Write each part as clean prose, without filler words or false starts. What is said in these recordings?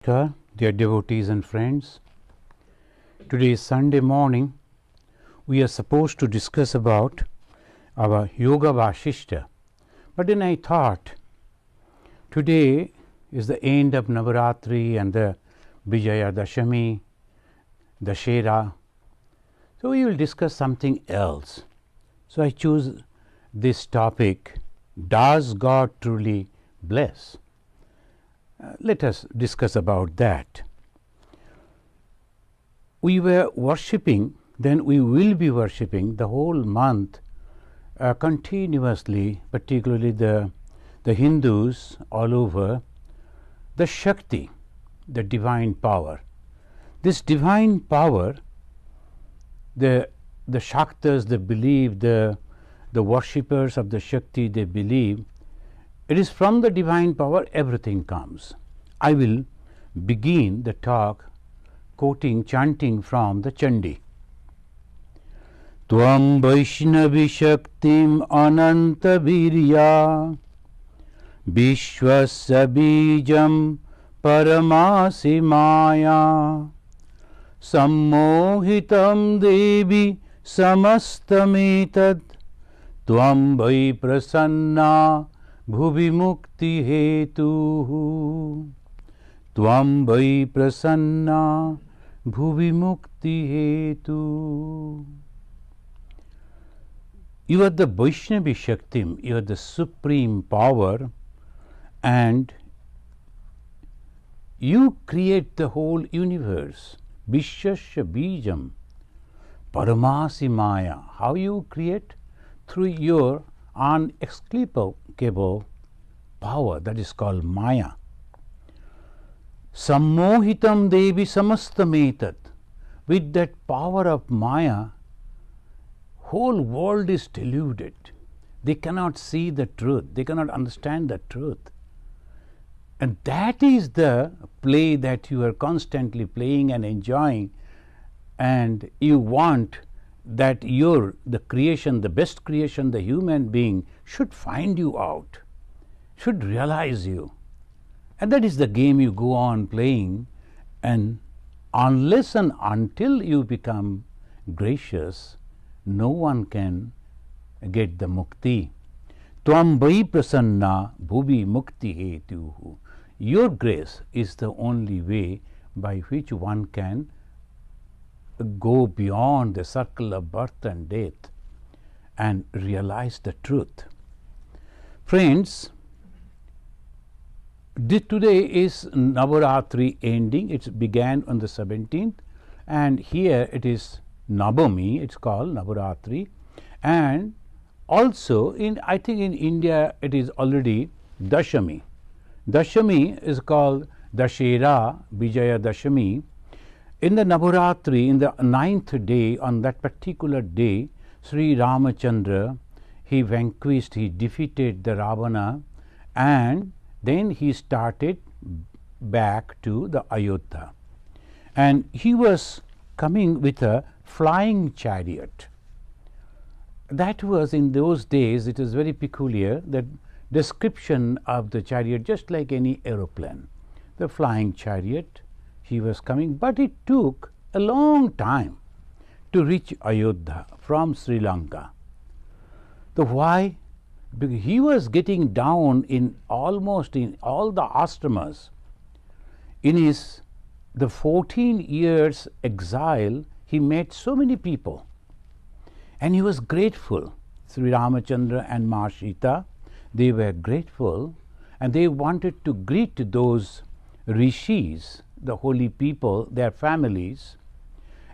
Namaskar, dear devotees and friends. Today is Sunday morning. We are supposed to discuss about our Yoga Vashishta. But then I thought, today is the end of Navaratri and the Vijaya Dashami, Dashera. So we will discuss something else. So I choose this topic, does God truly bless? Let us discuss about that. We were worshipping, then we will be worshipping the whole month continuously, particularly the Hindus all over, the Shakti, the divine power. This divine power, the Shaktas, they believe, the worshippers of the Shakti, they believe, it is from the divine power everything comes. I will begin the talk chanting from the Chandi. Tvam Vaishnavi Shaktim Ananta Virya Vishwasya Bijam Paramasi Maya Sammohitam Devi Samastametad Tvam Vai Prasanna Bhuvi Mukti Hetu Tvam Vai Prasanna Bhuvi Mukti Hetu. You are the Vaishnavi Shaktim, you are the supreme power, and you create the whole universe. Vishwasya Bijam Paramasi Maya. How you create? Through your unexplicable power, that is called Maya. Sammohitam Devi Samastametat. With that power of Maya, whole world is deluded. They cannot see the truth. They cannot understand the truth. And that is the play that you are constantly playing and enjoying, and you want that the creation, the best creation, the human being should find you out, should realize you. And that is the game you go on playing, and unless and until you become gracious, no one can get the mukti. Tvam vai prasanna bhuvi mukti hetuhu. Your grace is the only way by which one can go beyond the circle of birth and death and realize the truth. Friends, today is Navaratri ending. It began on the 17th, and here it is Navami, it's called Navaratri. And also I think in India it is already Dashami. Dashami is called Dashera, Vijaya Dashami. In the Navaratri, in the 9th day, on that particular day, Sri Ramachandra, he vanquished, he defeated the Ravana, and then he started back to the Ayodhya. And he was coming with a flying chariot. That was, in those days, it is very peculiar, the description of the chariot, just like any aeroplane. The flying chariot, he was coming, but it took a long time to reach Ayodhya from Sri Lanka. Why? Because he was getting down in almost in all the ashramas. In the 14 years exile, he met so many people, and he was grateful. Sri Ramachandra and Ma Sita, they were grateful, and they wanted to greet those rishis, the holy people, their families,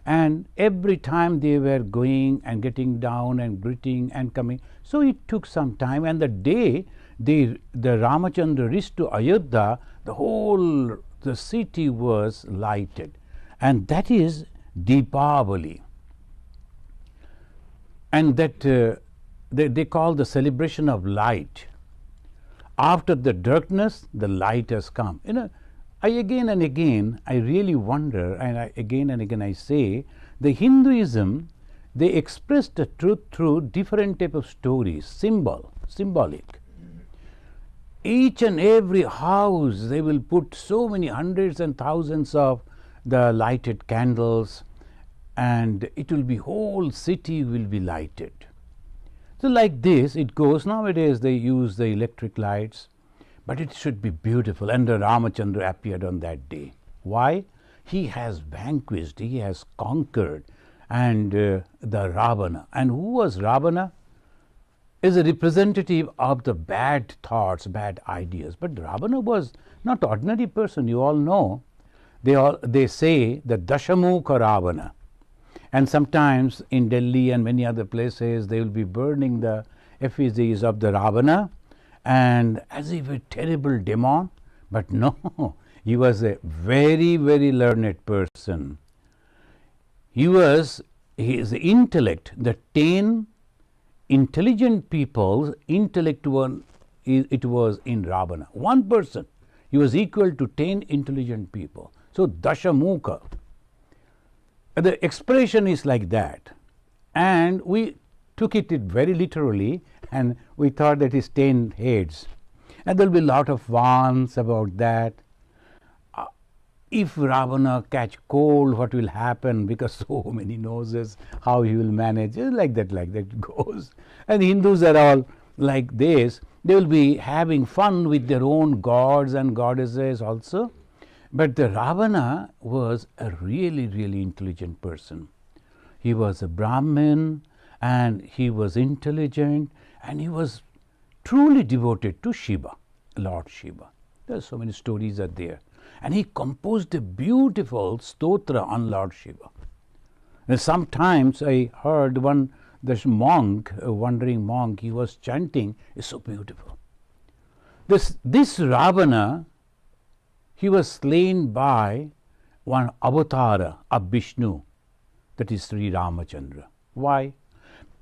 and every time they were going and getting down and greeting and coming. So it took some time, and the day the Ramachandra reached to Ayodhya, the city was lighted, and that is Deepavali. And that they call the celebration of light. After the darkness, the light has come. I again and again, I really wonder, and again and again I say, the Hinduism, they express the truth through different type of stories, symbolic. Each and every house they will put so many hundreds and thousands of the lighted candles, and it will be whole city will be lighted. So like this it goes. Nowadays they use the electric lights, but it should be beautiful. And the Ramachandra appeared on that day. Why? He has vanquished, he has conquered, and the Ravana. And who was Ravana? Is a representative of the bad thoughts, bad ideas. But Ravana was not ordinary person. You all know. They say the Dashamukha Ravana. And sometimes in Delhi and many other places they will be burning the effigies of the Ravana, and as if a terrible demon. But no, he was a very, very learned person. His intellect, the 10 intelligent people's intellect it was in Ravana. One person, he was equal to 10 intelligent people. So Dashamukha. The expression is like that, and we took it very literally, and we thought that is 10 heads, and there will be a lot of warns about that. If Ravana catch cold, what will happen? Because so many noses, how he will manage? Like that it goes. And Hindus are all like this. They will be having fun with their own gods and goddesses also. But the Ravana was a really, really intelligent person. He was a Brahmin, and he was intelligent, and he was truly devoted to Shiva, Lord Shiva. There are so many stories are there. And he composed a beautiful stotra on Lord Shiva. And sometimes I heard this monk, a wandering monk, he was chanting, it's so beautiful. This Ravana, he was slain by one avatara of Vishnu, that is Sri Ramachandra. Why?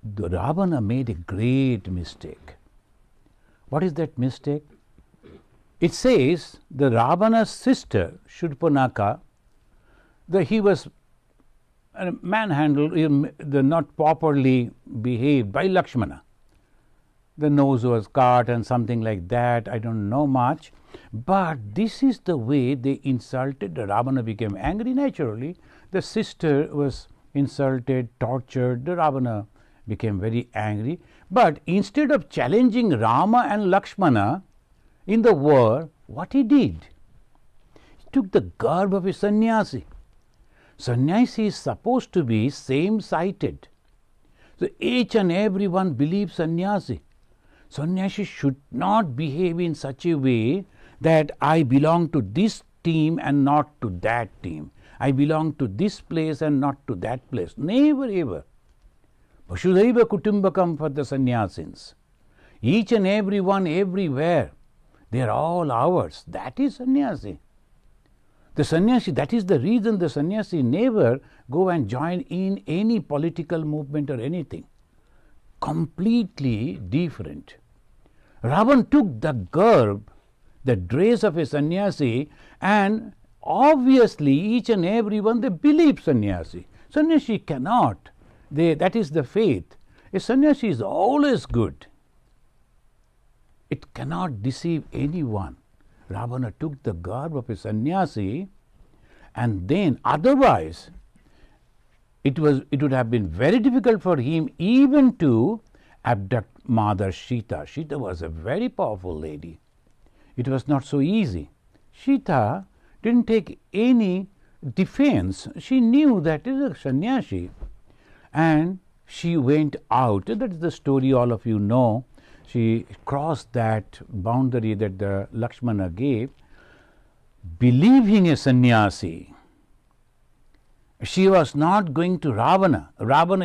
The Ravana made a great mistake. What is that mistake? It says the Ravana's sister, Shurpanaka, he was manhandled, not properly behaved by Lakshmana. The nose was cut and something like that, I don't know much. But this is the way they insulted. The Ravana became angry naturally. The sister was insulted, tortured. The Ravana became very angry. But instead of challenging Rama and Lakshmana in the war, what he did? He took the garb of a sannyasi. Sannyasi is supposed to be same-sighted. So each and every one believes sannyasi. Sannyasi should not behave in such a way that I belong to this team and not to that team. I belong to this place and not to that place. Never ever. Vasudhaiva Kutumbakam for the sannyasins. Each and every one, everywhere, they are all ours. That is sannyasi. The sannyasi, that is the reason the sannyasi never go and join in any political movement or anything. Completely different. Ravan took the garb, the dress of a sannyasi, and obviously each and every one they believe sannyasi. Sannyasi cannot. That is the faith. A sannyasi is always good. It cannot deceive anyone. Ravana took the garb of a sannyasi, and then otherwise it would have been very difficult for him even to abduct Mother Sita. Sita was a very powerful lady. It was not so easy. Sita didn't take any defense. She knew that it is a sannyasi, and she went out. That is the story all of you know. She crossed that boundary that the Lakshmana gave, believing a sannyasi. She was not going to Ravana. Ravana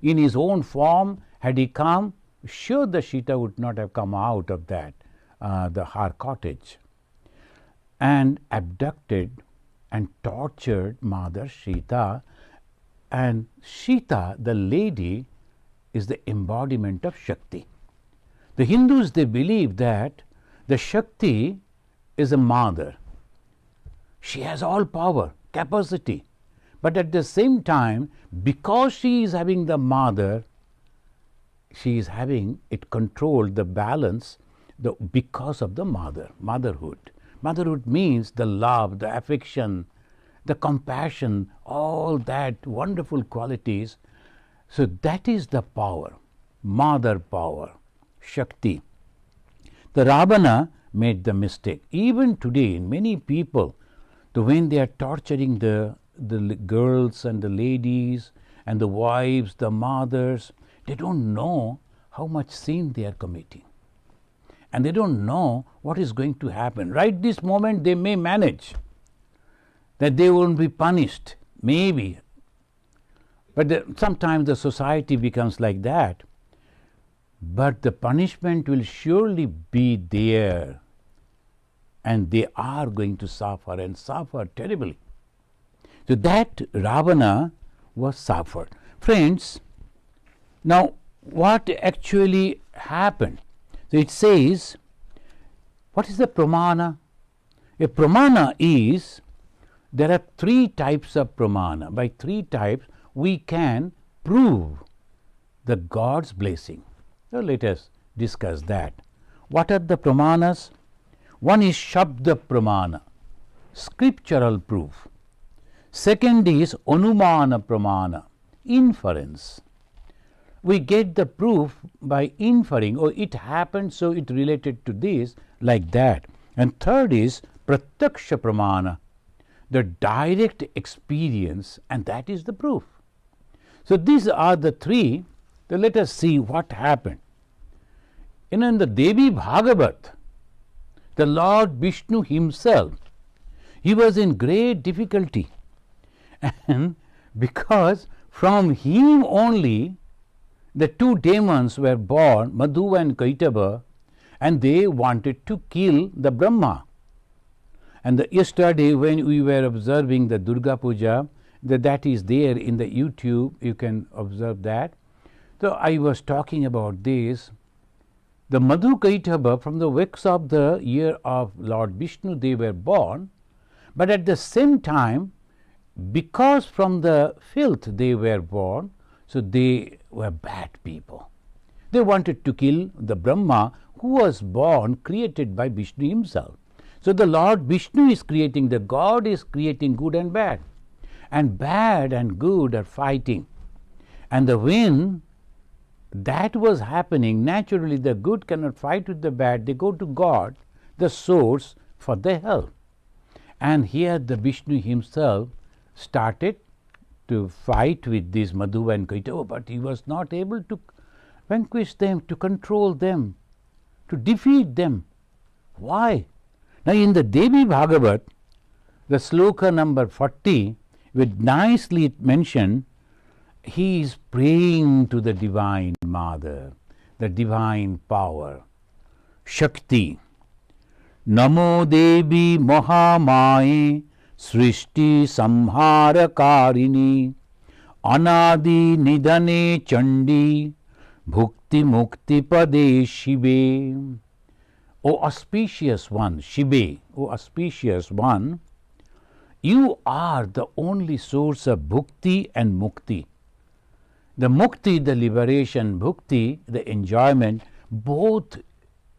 in his own form, had he come, sure the Sita would not have come out of that, her cottage, and abducted and tortured Mother Sita. And Sita, the lady, is the embodiment of Shakti. The Hindus, they believe that the Shakti is a mother. She has all power, capacity. But at the same time, because she is having the mother, she is having it controlled, the balance, because of the motherhood. Motherhood means the love, the affection, the compassion, all that wonderful qualities. So that is the power, mother power, Shakti. The Ravana made the mistake. Even today, many people, when they are torturing the girls and the ladies and the wives, the mothers, they don't know how much sin they are committing. And they don't know what is going to happen. Right this moment they may manage, that they won't be punished, maybe. But sometimes the society becomes like that. But the punishment will surely be there. And they are going to suffer and suffer terribly. So that Ravana was suffered. Friends, now what actually happened? So it says, what is the Pramana? A Pramana is, there are three types of Pramana. By three types we can prove the God's blessing. So let us discuss that. What are the Pramanas? One is Shabda Pramana, scriptural proof. Second is Anumana Pramana, inference. We get the proof by inferring, oh, it happened, so it related to this, like that. And third is Prathakshapramana, the direct experience, and that is the proof. So these are the three. So let us see what happened. In the Devi Bhagavat, the Lord Vishnu himself, he was in great difficulty. And because from him only the two demons were born, Madhu and Kaitava, and they wanted to kill the Brahma. And yesterday when we were observing the Durga Puja, that is there in the YouTube, you can observe that. So I was talking about this. The Madhu Kaitava, from the weeks of the year of Lord Vishnu, they were born, but at the same time, because from the filth they were born, so they were bad people. They wanted to kill the Brahma, who was born, created by Vishnu himself. So the Lord Vishnu is creating, the God is creating good and bad. And bad and good are fighting. And when that was happening, naturally the good cannot fight with the bad, they go to God, the source, for the help. And here the Vishnu himself started to fight with these Madhu and Kaitava, but he was not able to vanquish them, to control them, to defeat them. Why? Now in the Devi Bhagavat, the sloka number 40, with nicely mentioned, he is praying to the Divine Mother, the Divine Power, Shakti. Namo Devi Mahamaye Srishti Samharakarini Anadi Nidhane Chandi Bhukti Mukti Pade Shive. O auspicious one, Shive, O auspicious one, you are the only source of bhukti and mukti. The mukti, the liberation, bhukti, the enjoyment, both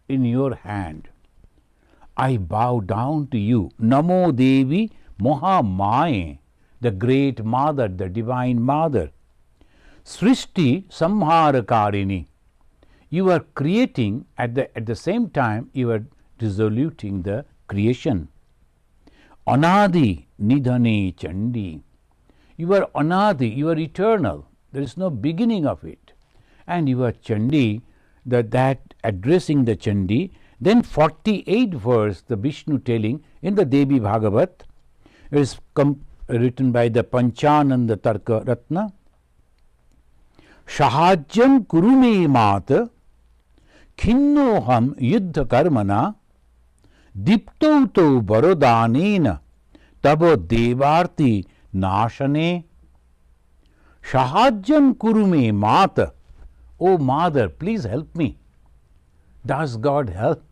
in your hand. I bow down to you. Namo Devi Mahamaye, the great mother, the divine mother. Srishti Samharakarini. You are creating, at the same time you are dissoluting the creation. Anadi Nidhane Chandi. You are Anadi, you are eternal. There is no beginning of it. And you are Chandi, that addressing the Chandi. Then 48th verse, the Vishnu telling in the Devi Bhagavat, it is written by the Panchananda Tarka Ratna. Shahajyam kurume mata khinnoham yuddha karmana diptauto barodanena tabo devarti nashane. Shahajyam kurume mata. O mother, please help me. Does God help?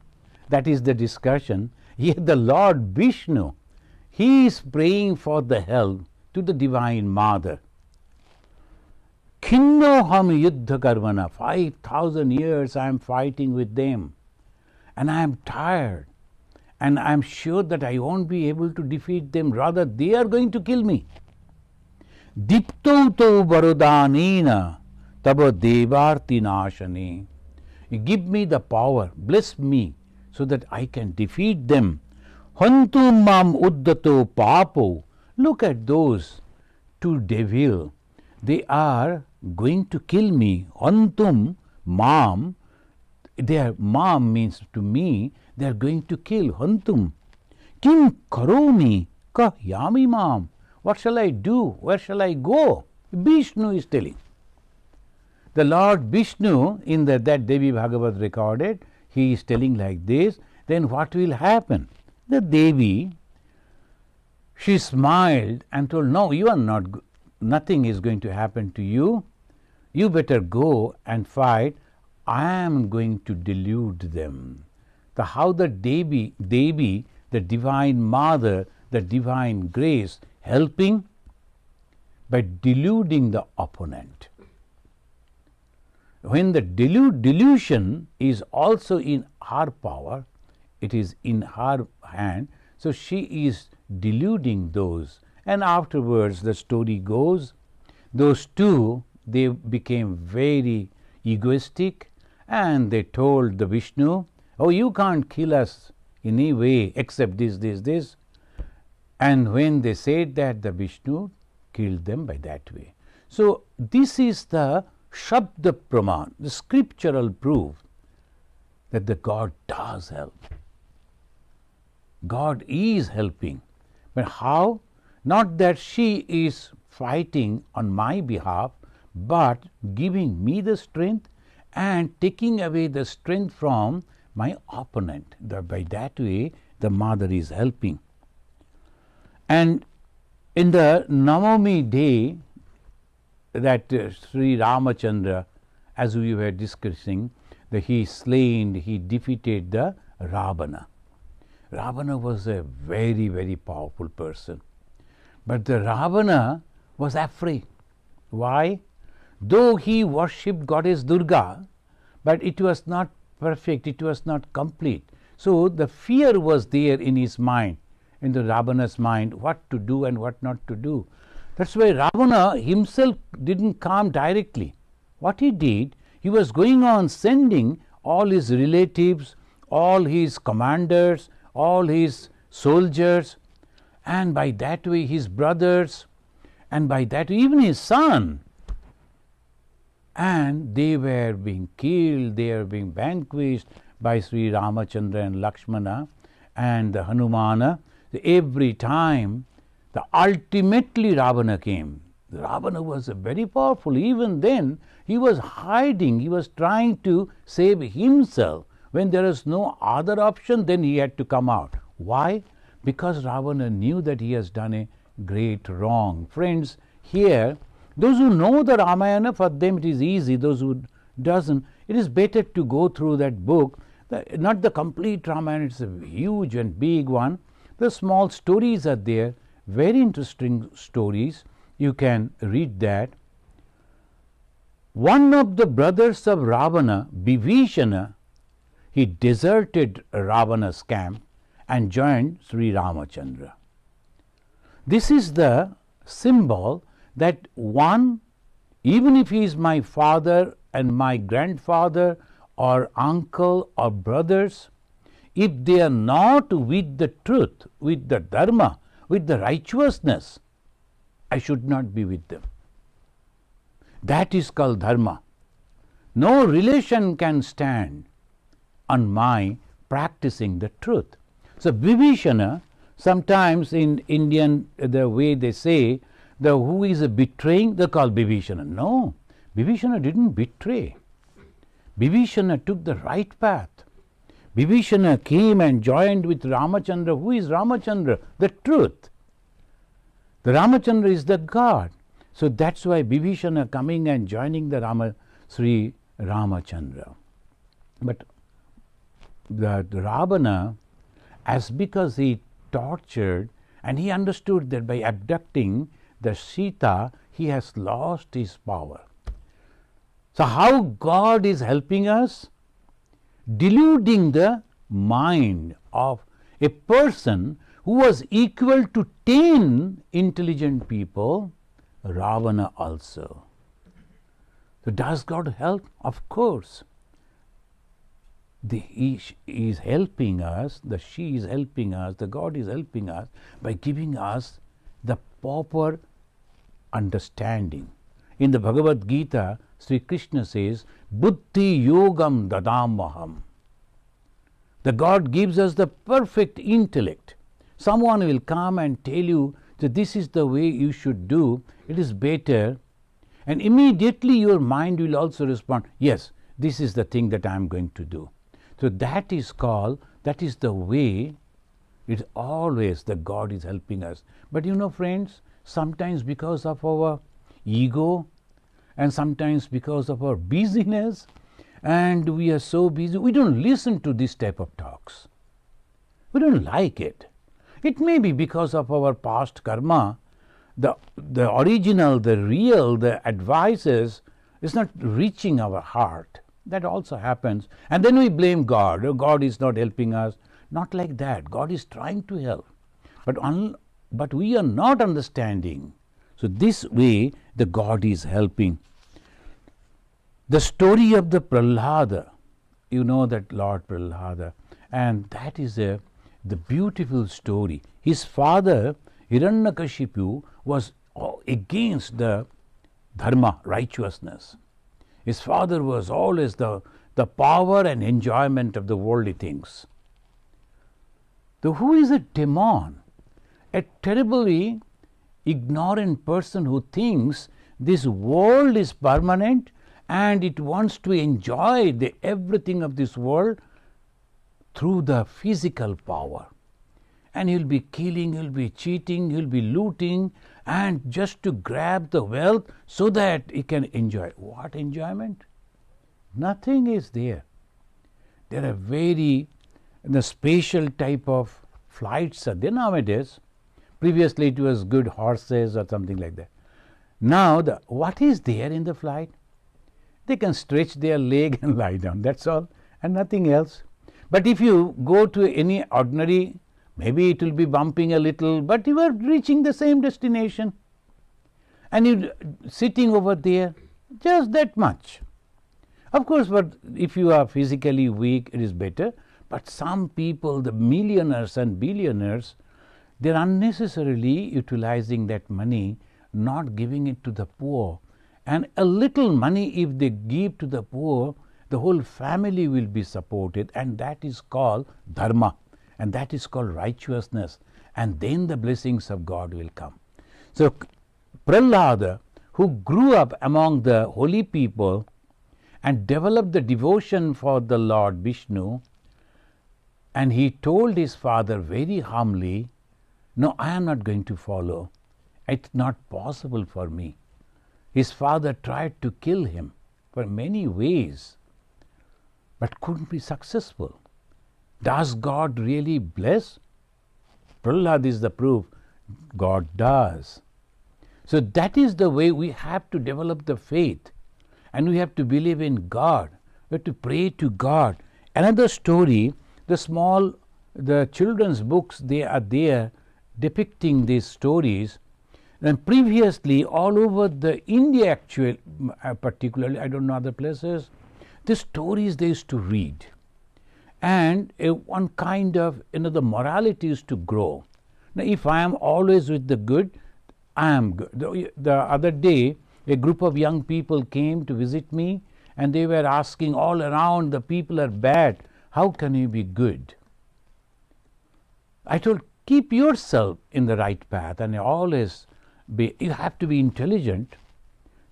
That is the discussion. Yet the Lord Vishnu, he is praying for the help to the Divine Mother. Khinnoham yuddha karmana. 5,000 years I am fighting with them. and I am tired, and I am sure that I won't be able to defeat them, rather they are going to kill me. Dipto to varudanena tava devarti nashane. You give me the power, bless me, so that I can defeat them. Hantum mam uddato papo. Look at those two devil. They are going to kill me. Hantum mam. Their mam means to me, they are going to kill. Hantum. Kim karomi ka yami mam. What shall I do? Where shall I go? Vishnu is telling. The Lord Vishnu, in that Devi Bhagavat recorded, he is telling like this. Then what will happen? The Devi, she smiled and told, no, you are not, nothing is going to happen to you. You better go and fight. I am going to delude them. How the Devi, the Divine Mother, the Divine Grace, helping by deluding the opponent. When the delusion is also in her power, it is in her hand, so she is deluding those. And afterwards the story goes, those two, they became very egoistic, and they told the Vishnu, oh, you can't kill us in any way except this. And when they said that, the Vishnu killed them by that way. So this is the Shabda Praman, the scriptural proof that the God does help. God is helping. But how? Not that she is fighting on my behalf, but giving me the strength and taking away the strength from my opponent. By that way, the mother is helping. And in the Navami day, that Sri Ramachandra, as we were discussing, that he defeated the Ravana. Ravana was a very, very powerful person. But the Ravana was afraid. Why? Though he worshipped goddess Durga, but it was not perfect, it was not complete. So the fear was there in his mind, in the Ravana's mind, what to do and what not to do. That's why Ravana himself didn't come directly. What he did, he was going on sending all his relatives, all his commanders, all his soldiers, and by that way his brothers, and by that way even his son. And they were being killed, they were being vanquished by Sri Ramachandra and Lakshmana and the Hanumana. Every time, ultimately Ravana came. Ravana was very powerful. Even then, he was hiding, he was trying to save himself. When there is no other option, then he had to come out. Why? Because Ravana knew that he has done a great wrong. Friends, here, those who know the Ramayana, for them it is easy. Those who doesn't, it is better to go through that book. Not the complete Ramayana, it's a huge and big one. The small stories are there, very interesting stories. You can read that. One of the brothers of Ravana, Vibhishana, he deserted Ravana's camp and joined Sri Ramachandra. This is the symbol that one, even if he is my father and my grandfather or uncle or brothers, if they are not with the truth, with the dharma, with the righteousness, I should not be with them. That is called dharma. No relation can stand on my practicing the truth. So Vibhishana, sometimes in Indian, the way they say, who is betraying, they call Vibhishana. No, Vibhishana didn't betray. Vibhishana took the right path. Vibhishana came and joined with Ramachandra. Who is Ramachandra? The truth. The Ramachandra is the God. So that's why Vibhishana coming and joining the Sri Ramachandra. But the Ravana, as because he tortured and he understood that by abducting the Sita, he has lost his power. So how God is helping us? Deluding the mind of a person who was equal to 10 intelligent people, Ravana also. So does God help? Of course. He is helping us, she is helping us, the God is helping us by giving us the proper understanding. In the Bhagavad Gita, Sri Krishna says, Buddhi yogam dadamaham. The God gives us the perfect intellect. Someone will come and tell you that this is the way you should do, it is better, and immediately your mind will also respond, yes, this is the thing that I am going to do. So that is the way. It's always the God is helping us. But you know, friends, sometimes because of our ego and sometimes because of our busyness, and we are so busy, we don't listen to this type of talks. We don't like it. It may be because of our past karma, the original, the real, the advices is not reaching our heart. That also happens. And then we blame God. Oh, God is not helping us. Not like that. God is trying to help. But we are not understanding. So this way the God is helping. The story of the Prahlada, you know that Lord Prahlada, and that is the beautiful story. His father Hiranyakashipu was against the dharma, righteousness. His father was always the power and enjoyment of the worldly things. So who is a demon? A terribly ignorant person who thinks this world is permanent and it wants to enjoy everything of this world through the physical power. And he'll be killing, he'll be cheating, he'll be looting, and just to grab the wealth so that he can enjoy. What enjoyment? Nothing is there. There are the spatial type of flights are there nowadays. Previously it was good horses or something like that. Now what is there in the flight? They can stretch their leg and lie down, that's all, and nothing else. But if you go to any ordinary, maybe it will be bumping a little, but you are reaching the same destination. And you sitting over there, just that much. Of course, but if you are physically weak, it is better. But some people, the millionaires and billionaires, they are unnecessarily utilizing that money, not giving it to the poor. And a little money, if they give to the poor, the whole family will be supported, and that is called dharma, and that is called righteousness, and then the blessings of God will come. So Prahlada, who grew up among the holy people and developed the devotion for the Lord Vishnu, and he told his father very humbly, no, I am not going to follow. It's not possible for me. His father tried to kill him for many ways, but couldn't be successful. Does God really bless? Prahlad is the proof. God does. So that is the way we have to develop the faith, and we have to believe in God. We have to pray to God. Another story, the children's books, they are there depicting these stories. And previously, all over the India, actually, particularly, I don't know other places, the stories they used to read, and one kind of the morality is to grow. Now, if I am always with the good, I am good. The other day, a group of young people came to visit me, and they were asking all around, the people are bad. How can you be good? I told, keep yourself in the right path, and you have to be intelligent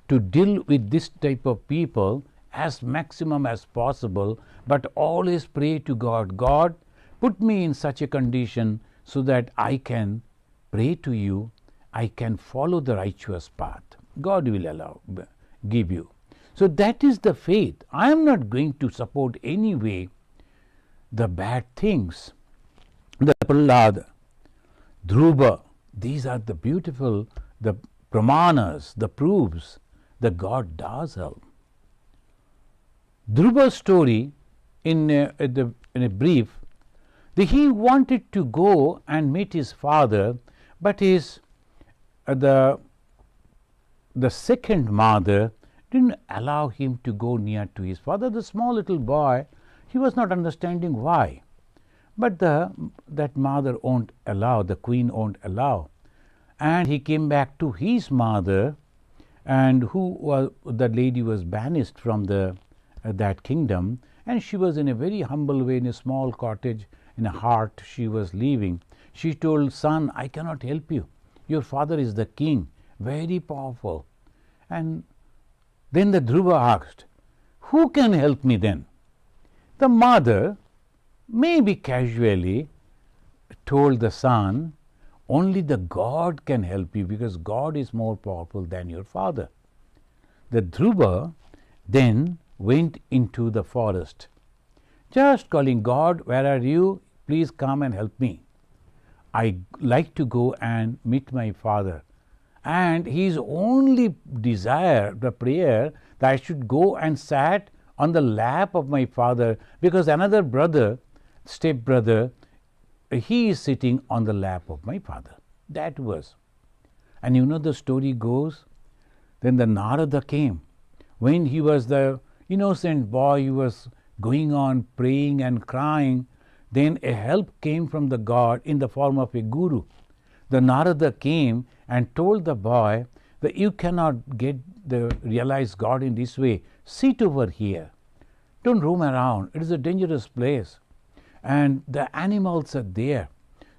to deal with this type of people as maximum as possible, but always pray to God. God, put me in such a condition so that I can pray to you, I can follow the righteous path. God will give you. So that is the faith. I am not going to support anyway the bad things. The Prahlada, Dhruva, these are the beautiful, the Pramanas, the proofs that God does help. Dhruva's story, in a brief, He wanted to go and meet his father, but the second mother didn't allow him to go near to his father. The small little boy, he was not understanding why. But that mother won't allow, the queen won't allow. And he came back to his mother, and the lady was banished from that kingdom, and she was in a very humble way in a small cottage in a hut she was living. She told, son, I cannot help you. Your father is the king, very powerful. And then the Dhruva asked, who can help me then? The mother, maybe casually, told the son, only the God can help you, because God is more powerful than your father. The Dhruva then went into the forest, just calling, God, where are you? Please come and help me. I like to go and meet my father. And his only desire, the prayer, that I should go and sat on the lap of my father, because another brother, step brother, he is sitting on the lap of my father. That was. And you know the story goes, then the Narada came. When he was the innocent boy, he was going on praying and crying. Then a help came from the God in the form of a guru. The Narada came and told the boy that you cannot realize God in this way. Sit over here. Don't roam around. It is a dangerous place. And the animals are there.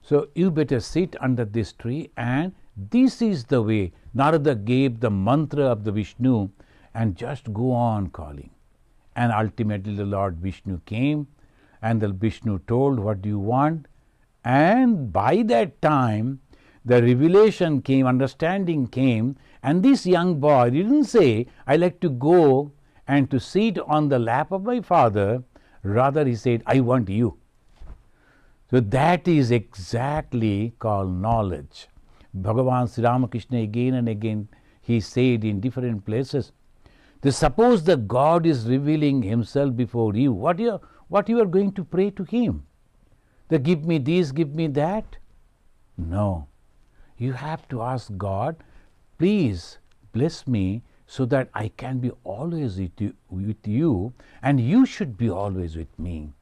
So you better sit under this tree, and this is the way. Narada gave the mantra of the Vishnu and just go on calling. And ultimately the Lord Vishnu came, and the Vishnu told, what do you want? And by that time the revelation came, understanding came, and this young boy didn't say, I like to go and to sit on the lap of my father. Rather he said, I want you. So that is exactly called knowledge. Bhagavan Sri Ramakrishna again and again he said in different places, suppose the God is revealing himself before you, what you are going to pray to him? Give me this, give me that? No. You have to ask God, please bless me so that I can be always with you, and you should be always with me.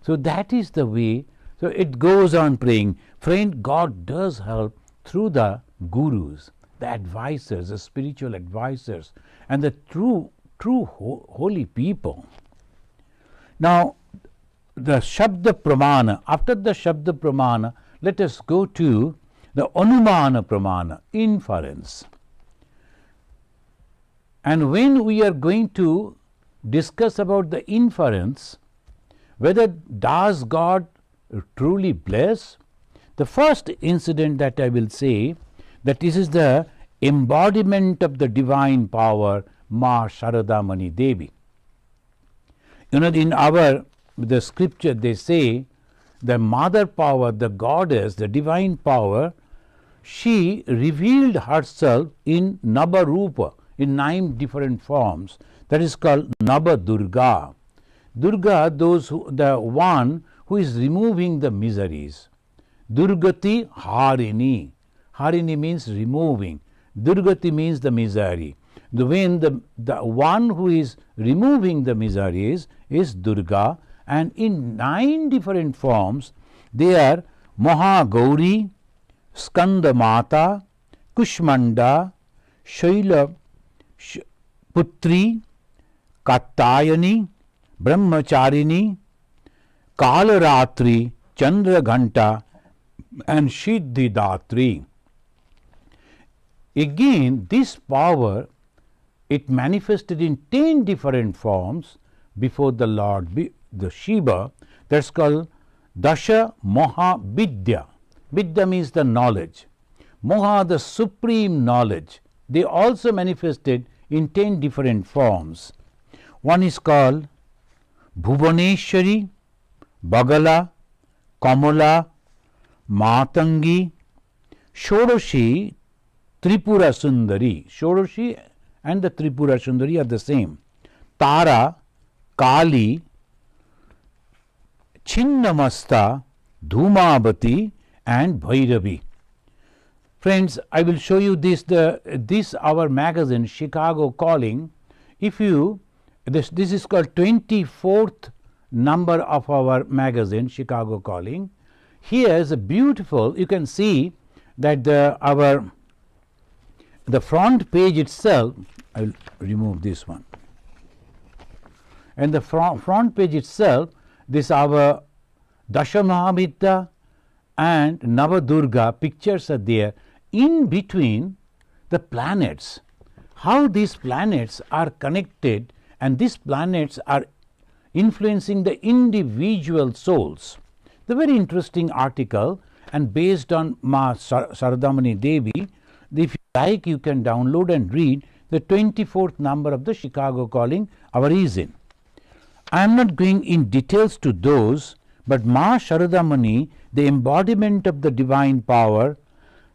So that is the way. So it goes on praying. Friend, God does help through the gurus, the advisors, the spiritual advisors, and the true holy people. Now, the Shabda Pramana. After the Shabda Pramana, let us go to the Anumana Pramana, inference. And when we are going to discuss about the inference, whether does God truly bless, the first incident that I will say, that this is the embodiment of the divine power, Ma Sharada Mani Devi. In the scripture they say, the mother power, the goddess, the divine power, she revealed herself in Navarupa, in 9 different forms. That is called Navadurga. Durga, the one who is removing the miseries. Durgati Harini. Harini means removing. Durgati means the misery. The one who is removing the miseries is Durga, and in 9 different forms they are Mahagauri, Skandamata, Kushmanda, Shaila Putri, Kattayani, Brahmacharini, Kalaratri, Chandraghanta, and Siddhidatri. Again, this power, it manifested in 10 different forms before the Lord, the Shiva. That's called Dasha Moha Vidya. Vidya means the knowledge. Moha, the supreme knowledge. They also manifested in 10 different forms. One is called Bhuvaneshwari, Bagala, Kamala, Matangi, Shodoshi, Tripura Sundari. Shodoshi and the Tripura Sundari are the same. Tara, Kali, Chinnamasta, Dhumavati and Bhairavi. Friends, I will show you this our magazine Chicago Calling. If you this is called 24th number of our magazine Chicago Calling. Here is a beautiful, you can see that the front page itself, I will remove this one, and the front page itself, this our Dasha Mahavidya and Navadurga pictures are there. In between the planets, how these planets are connected, and these planets are influencing the individual souls. The very interesting article, and based on Ma Saradamani Devi. If you like, you can download and read the 24th number of the Chicago Calling, our reason. I am not going in details to those, but Ma Sharadamani, the embodiment of the divine power,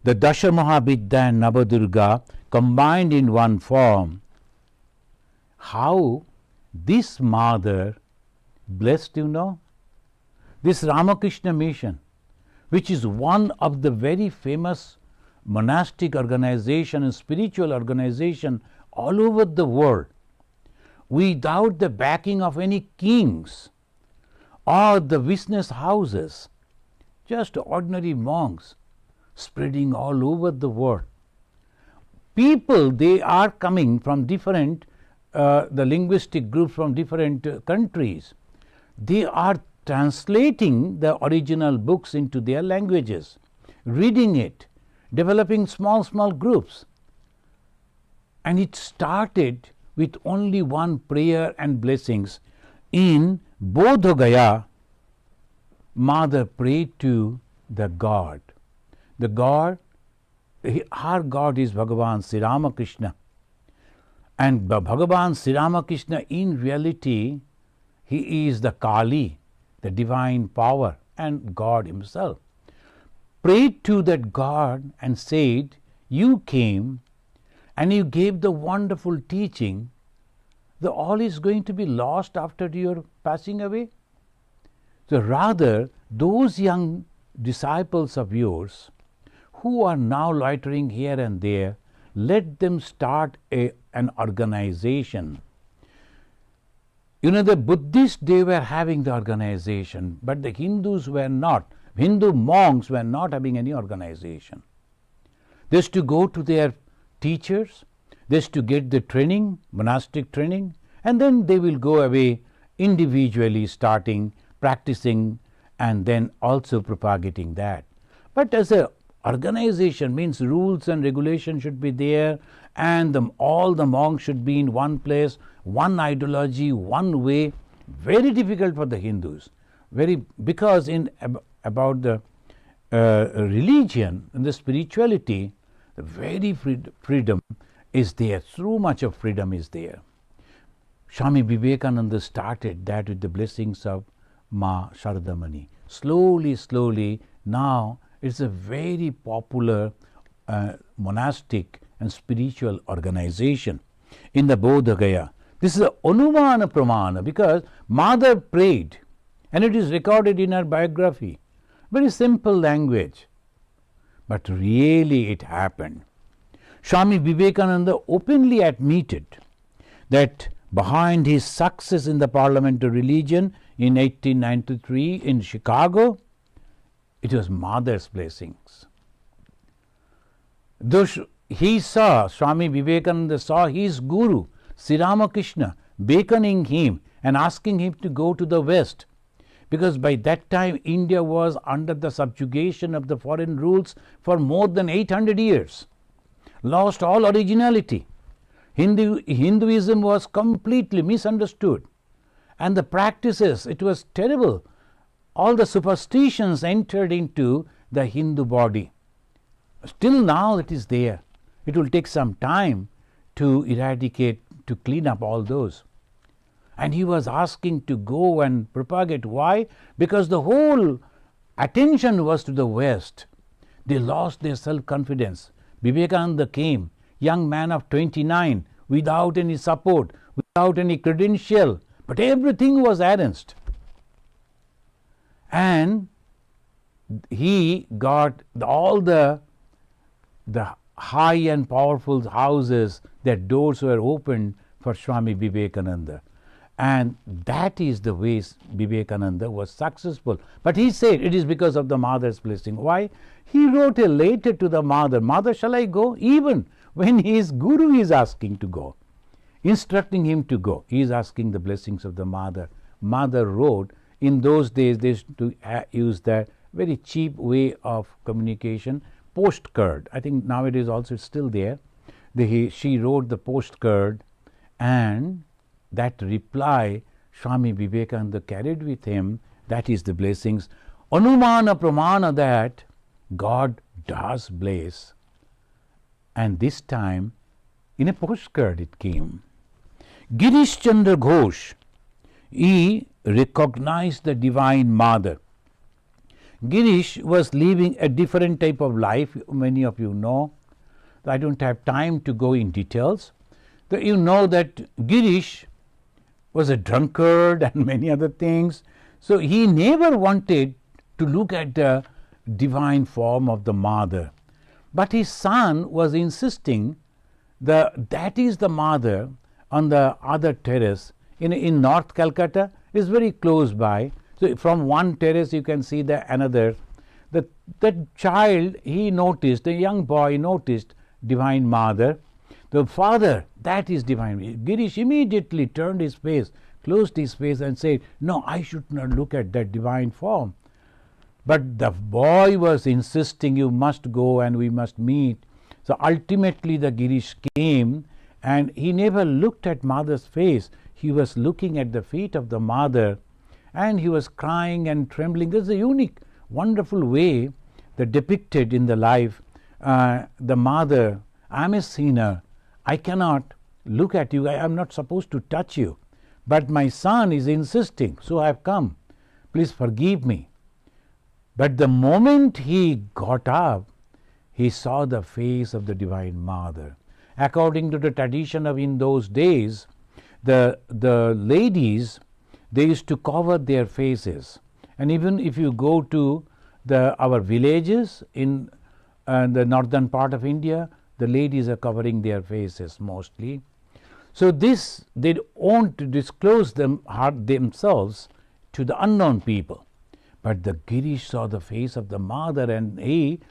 the Dasha Mahavidya and Navadurga combined in one form. How this mother blessed, this Ramakrishna mission, which is one of the very famous monastic organization and spiritual organization all over the world, without the backing of any kings or the business houses, just ordinary monks spreading all over the world. People, they are coming from different, the linguistic groups from different countries. They are translating the original books into their languages, reading it, developing small groups. And it started with only one prayer and blessings. In Bodh Gaya, Mother prayed to the God. The God, her God is Bhagavan Sri Ramakrishna. And Bhagavan Sri Ramakrishna, in reality, he is the Kali, the divine power, and God himself. Prayed to that God and said, you came and you gave the wonderful teaching, the all is going to be lost after your passing away. So rather, those young disciples of yours who are now loitering here and there, let them start an organization. The Buddhists, they were having the organization, but the Hindus were not. Hindu monks were not having any organization. They used to go to their teachers, they used to get the training, monastic training, and then they will go away individually, starting, practicing, and then also propagating that. But as a organization, means rules and regulations should be there, and all the monks should be in one place, one ideology, one way. Very difficult for the Hindus. Because about the religion and the spirituality, the very freedom is there. So much of freedom is there. Swami Vivekananda started that with the blessings of Ma Sharadamani. Slowly, now it's a very popular monastic and spiritual organization in the Bodh Gaya. This is a Anumana Pramana, because Mother prayed, and it is recorded in her biography. Very simple language, but really it happened. Swami Vivekananda openly admitted that behind his success in the parliamentary religion in 1893 in Chicago, it was Mother's blessings. Though Swami Vivekananda saw his Guru, Sri Ramakrishna, beckoning him and asking him to go to the West, because by that time India was under the subjugation of the foreign rules for more than 800 years, lost all originality. Hinduism was completely misunderstood, and the practices, it was terrible. All the superstitions entered into the Hindu body. Still now it is there. It will take some time to eradicate, to clean up all those. And he was asking to go and propagate. Why? Because the whole attention was to the West. They lost their self-confidence. Vivekananda came, young man of 29, without any support, without any credential, but everything was arranged. And he got all the high and powerful houses, their doors were opened for Swami Vivekananda. And that is the way Vivekananda was successful. But he said it is because of the mother's blessing. Why? He wrote a letter to the mother. Mother, shall I go? Even when his guru is asking to go, instructing him to go, he is asking the blessings of the mother. Mother wrote. In those days they used to use that very cheap way of communication, postcard. I think nowadays also it's still there. She wrote the postcard, and that reply Swami Vivekananda carried with him. That is the blessings. Anumana Pramana, that God does bless. And this time in a postcard it came. Girish Chandra Ghosh, he recognized the Divine Mother. Girish was living a different type of life, many of you know. I don't have time to go in details. You know that Girish was a drunkard and many other things. So he never wanted to look at the divine form of the mother. But his son was insisting that is the mother on the other terrace in North Calcutta. Is very close by. So from one terrace you can see the another. That child, he noticed, the young boy noticed Divine Mother. The father, that is Divine. Girish immediately turned his face, closed his face and said, no, I should not look at that divine form. But the boy was insisting, you must go and we must meet. So ultimately the Girish came, and he never looked at mother's face. He was looking at the feet of the mother, and he was crying and trembling. There's a unique, wonderful way that depicted in the life. The mother, I am a sinner, I cannot look at you, I am not supposed to touch you, but my son is insisting, so I have come, please forgive me. But the moment he got up, he saw the face of the Divine Mother. According to the tradition of in those days, the ladies, they used to cover their faces. And even if you go to our villages in the northern part of India, the ladies are covering their faces mostly. So this, they won't disclose themselves to the unknown people. But the Girish saw the face of the mother, and he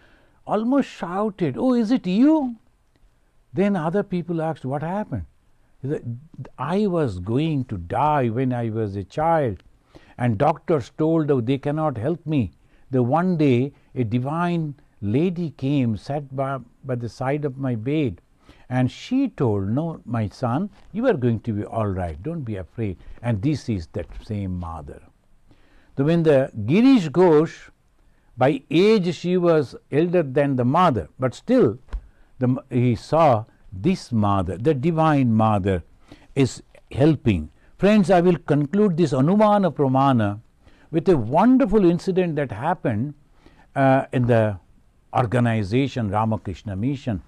almost shouted, oh, is it you? Then other people asked, what happened? I was going to die when I was a child, and doctors told they cannot help me. The one day a divine lady came, sat by the side of my bed, and she told, no, my son, you are going to be all right, don't be afraid. And this is that same mother. So when the Girish Ghosh, by age she was elder than the mother, but still he saw this mother, the Divine Mother, is helping. Friends, I will conclude this Anumana Pramana with a wonderful incident that happened in the organization Ramakrishna Mission.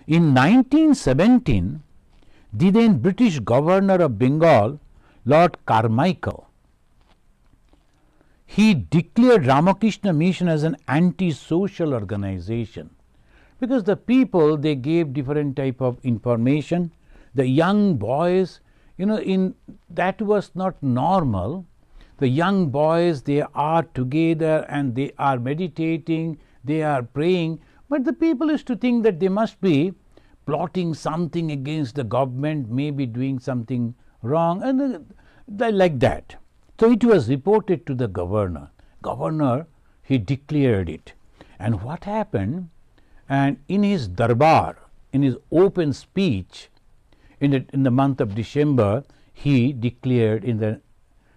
In 1917, the then British Governor of Bengal, Lord Carmichael, he declared Ramakrishna Mission as an anti-social organization, because the people, they gave different type of information. The young boys, that was not normal. The young boys, they are together and they are meditating, they are praying, but the people used to think that they must be plotting something against the government, maybe doing something wrong, and like that. So it was reported to the governor. Governor, he declared it. And what happened? And in his darbar, in his open speech, in the month of December, he declared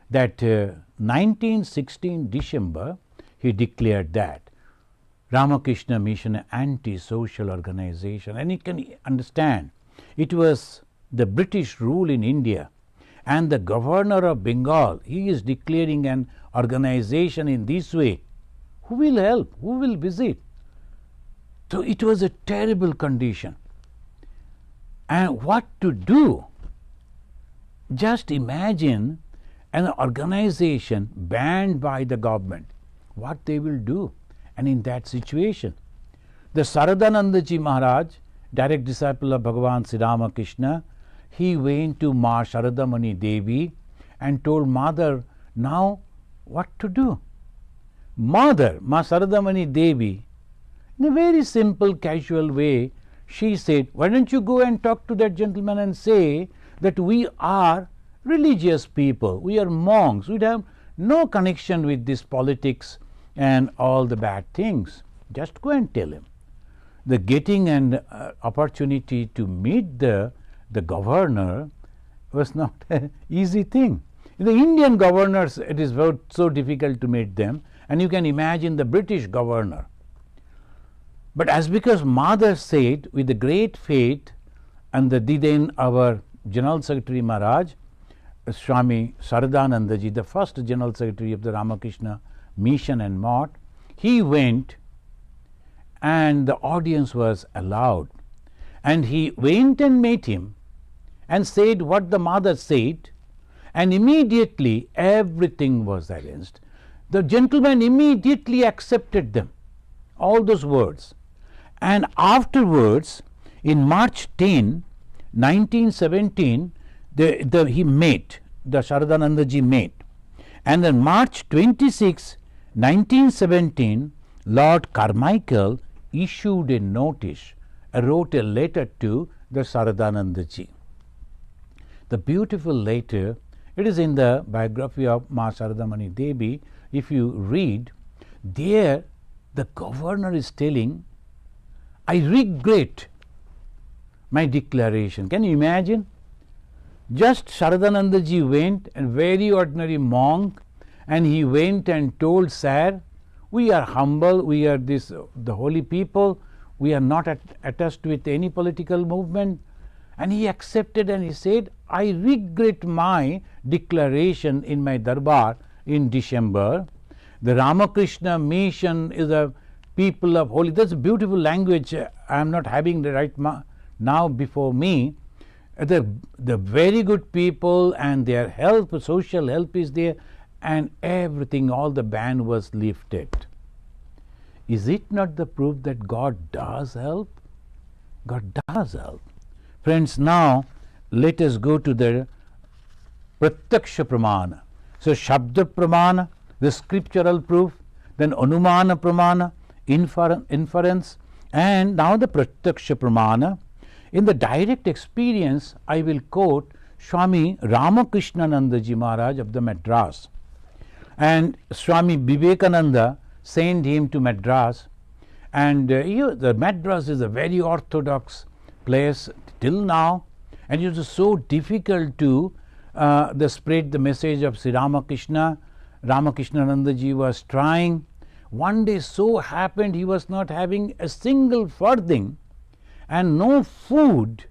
that 1916 December, he declared that Ramakrishna Mission an anti-social organization. And you can understand, it was the British rule in India, and the governor of Bengal, he is declaring an organization in this way. Who will help? Who will visit? So it was a terrible condition. And what to do? Just imagine an organization banned by the government. what they will do. And in that situation, the Saradanandaji Maharaj, direct disciple of Bhagavan Sri Ramakrishna, he went to Ma Sharadamani Devi and told Mother, now what to do? Mother, Ma Sharadamani Devi, in a very simple, casual way, she said, why don't you go and talk to that gentleman and say that we are religious people, we are monks, we have no connection with this politics and all the bad things. Just go and tell him. The getting an opportunity to meet the governor was not an easy thing. The Indian governors, it is so difficult to meet them, and you can imagine the British governor. But as because Mother said with the great faith, and then our General Secretary Maharaj, Swami Saradanandaji, the first General Secretary of the Ramakrishna Mission and Mott, he went and the audience was allowed. And he went and met him and said what the Mother said, and immediately everything was arranged. The gentleman immediately accepted them, all those words. And afterwards, in March 10, 1917, he met, the Saradanandaji met. And on March 26, 1917, Lord Carmichael issued a notice, wrote a letter to the Saradanandaji. The beautiful letter, it is in the biography of Ma Sharadamani Devi. If you read, there the governor is telling, I regret my declaration. Can you imagine? Just Saradanandaji went, a very ordinary monk, and he went and told, sir, we are humble, we are the holy people, we are not attached with any political movement. And he accepted and he said, I regret my declaration in my darbar in December. The Ramakrishna mission is a people of holy. That's a beautiful language. I am not having the right now before me. The very good people and their help, social help is there, and everything, all the ban was lifted. Is it not the proof that God does help? God does help. Friends, now let us go to the Prathakshapramana. So, Shabda Pramana, the scriptural proof, then Anumana Pramana, inference, and now the Prathakshapramana. In the direct experience, I will quote Swami Ramakrishnanandaji Maharaj of the Madras. And Swami Vivekananda sent him to Madras, and the Madras is a very orthodox place till now, and it was so difficult to spread the message of Sri Ramakrishna. Ramakrishnanandaji was trying. One day so happened he was not having a single farthing and no food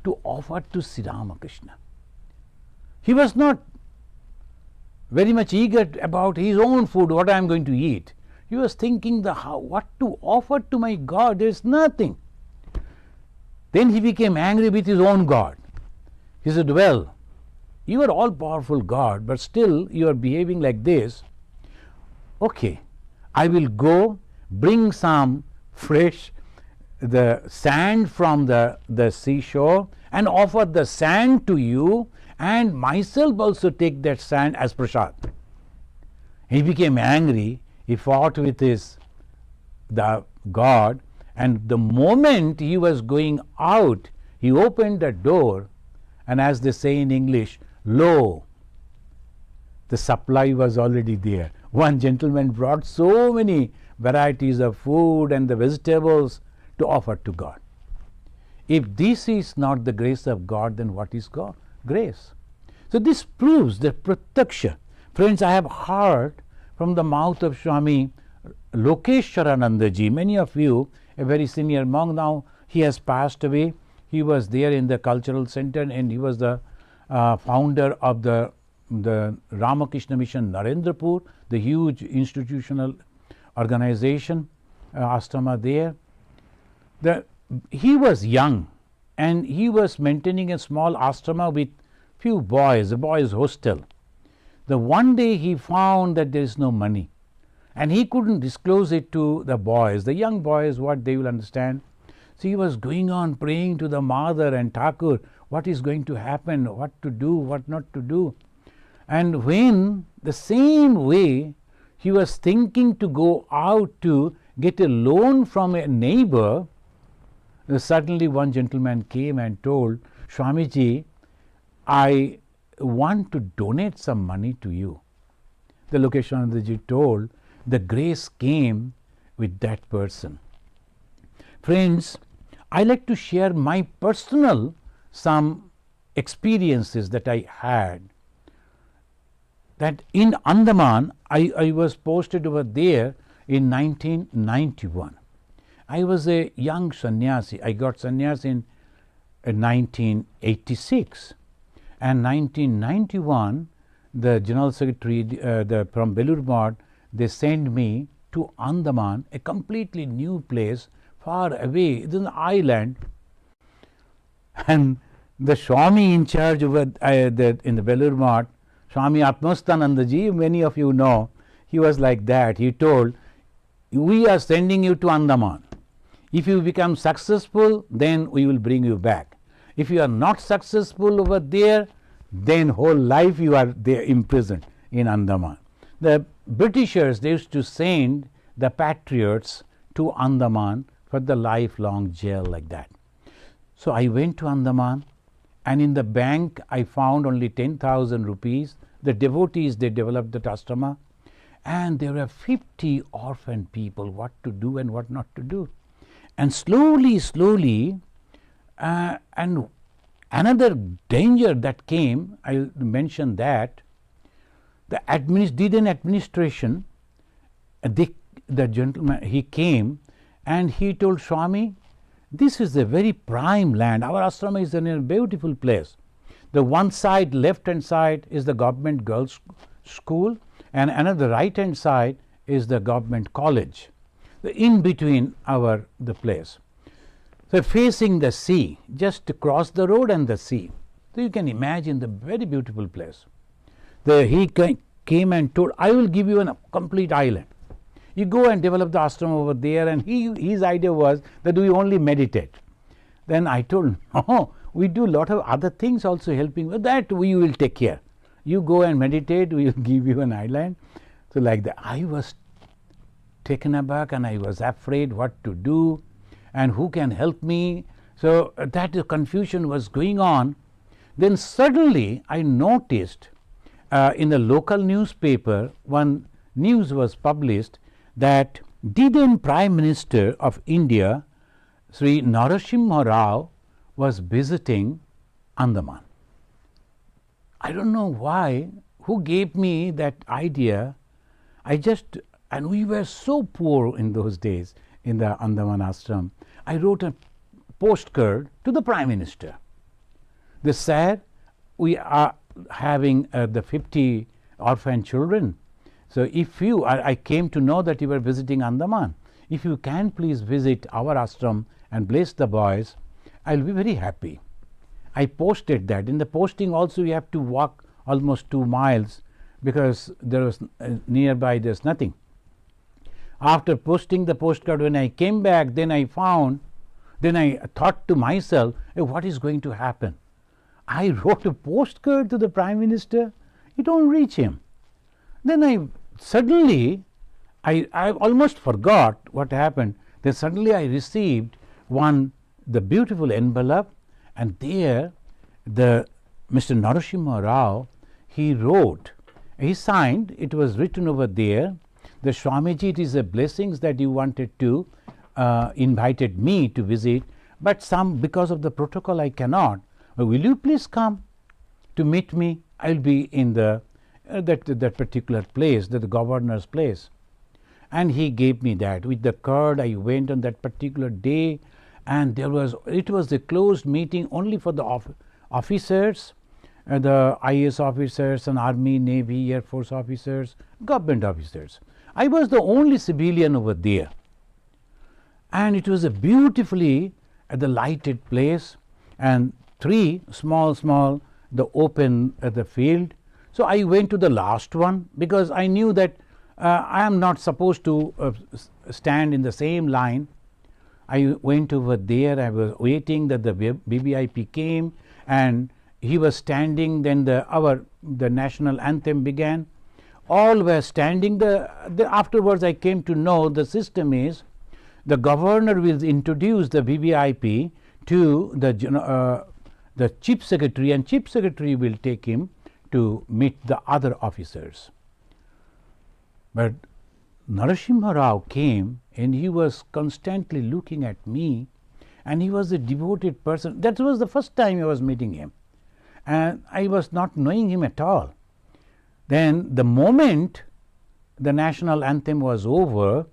to offer to Sri Ramakrishna. He was not very much eager about his own food, what I am going to eat. He was thinking what to offer to my God. There is nothing. Then he became angry with his own God. He said, well, you are all powerful God, but still you are behaving like this. Okay, I will go bring some fresh the sand from the seashore and offer the sand to you, and myself also take that sand as prasad. He became angry. He fought with the God, and the moment he was going out, he opened the door, and as they say in English, lo, the supply was already there. One gentleman brought so many varieties of food and the vegetables to offer to God. If this is not the grace of God, then what is God? Grace. So this proves that Pratyaksha. Friends, I have heard from the mouth of Swami Lokeshwaranandaji, many of you, a very senior monk now, he has passed away. He was there in the cultural center, and he was the founder of the Ramakrishna Mission Narendrapur, the huge institutional organization, ashrama there. He was young, and he was maintaining a small ashrama with few boys, a boys' hostel. The one day he found that there is no money. and he couldn't disclose it to the boys, the young boys, what they will understand. So he was going on praying to the mother and Thakur, what is going to happen, what to do, what not to do. And when the same way he was thinking to go out to get a loan from a neighbor, suddenly one gentleman came and told, Swamiji, I want to donate some money to you. The Lokeshanandaji told, the grace came with that person. Friends, I like to share my personal some experiences that I had. That in Andaman, I was posted over there in 1991. I was a young sannyasi. I got sannyas in 1986. And 1991, the General Secretary from Belur Math, they sent me to Andaman, a completely new place, far away. It is an island. And the Swami in charge over in the Belur Math, Swami Atmastanandaji, many of you know, he was like that. He told, we are sending you to Andaman. If you become successful, then we will bring you back. If you are not successful over there, then whole life you are there imprisoned in Andaman. The Britishers, they used to send the patriots to Andaman for the lifelong jail like that. So I went to Andaman, and in the bank I found only 10,000 rupees. The devotees, they developed the ashrama, and there were 50 orphan people, what to do and what not to do. And slowly, and another danger that came, I will mention that, did an administration, the gentleman, he came and he told Swami, this is a very prime land, our ashrama is in a beautiful place. The one side, left hand side is the government girls school, and another right hand side is the government college. The in between the place. So facing the sea, just to cross the road and the sea. So you can imagine the very beautiful place. He came and told, I will give you a complete island. You go and develop the ashram over there, and his idea was that we only meditate. Then I told, no, we do a lot of other things also helping, with that we will take care. You go and meditate, we will give you an island. So like that, I was taken aback and I was afraid what to do and who can help me. So that confusion was going on. Then suddenly I noticed in the local newspaper, one news was published that the then Prime Minister of India, Sri Narasimha Rao, was visiting Andaman. I don't know why, who gave me that idea. And we were so poor in those days in the Andaman ashram. I wrote a postcard to the Prime Minister. They said, we are having the 50 orphan children. So if I came to know that you were visiting Andaman. If you can please visit our ashram and bless the boys, I will be very happy. I posted that. In the posting also you have to walk almost 2 miles because there was nearby there's nothing. After posting the postcard, when I came back, then I thought to myself, hey, what is going to happen? I wrote a postcard to the Prime Minister, it won't reach him. Then I almost forgot what happened. Then suddenly I received the beautiful envelope, and there Mr. Narasimha Rao, he wrote, he signed, it was written over there, the Swamiji, it is a blessings that you wanted to invited me to visit, but because of the protocol I cannot. But will you please come to meet me? I will be in that particular place, the governor's place. And he gave me that. With the card, I went on that particular day, and it was a closed meeting only for the officers, the IAS officers and Army, Navy, Air Force officers, government officers. I was the only civilian over there, and it was a beautifully the lighted place, and 3 small the open the field. So I went to the last one because I knew that I am not supposed to stand in the same line. I went over there, I was waiting that the BBIP came and he was standing, then the national anthem began. All were standing. Afterwards I came to know the system is the governor will introduce the BBIP to the chief secretary, and chief secretary will take him to meet the other officers. But Narasimha Rao came and he was constantly looking at me, and he was a devoted person. That was the first time I was meeting him, and I was not knowing him at all. Then the moment the national anthem was over,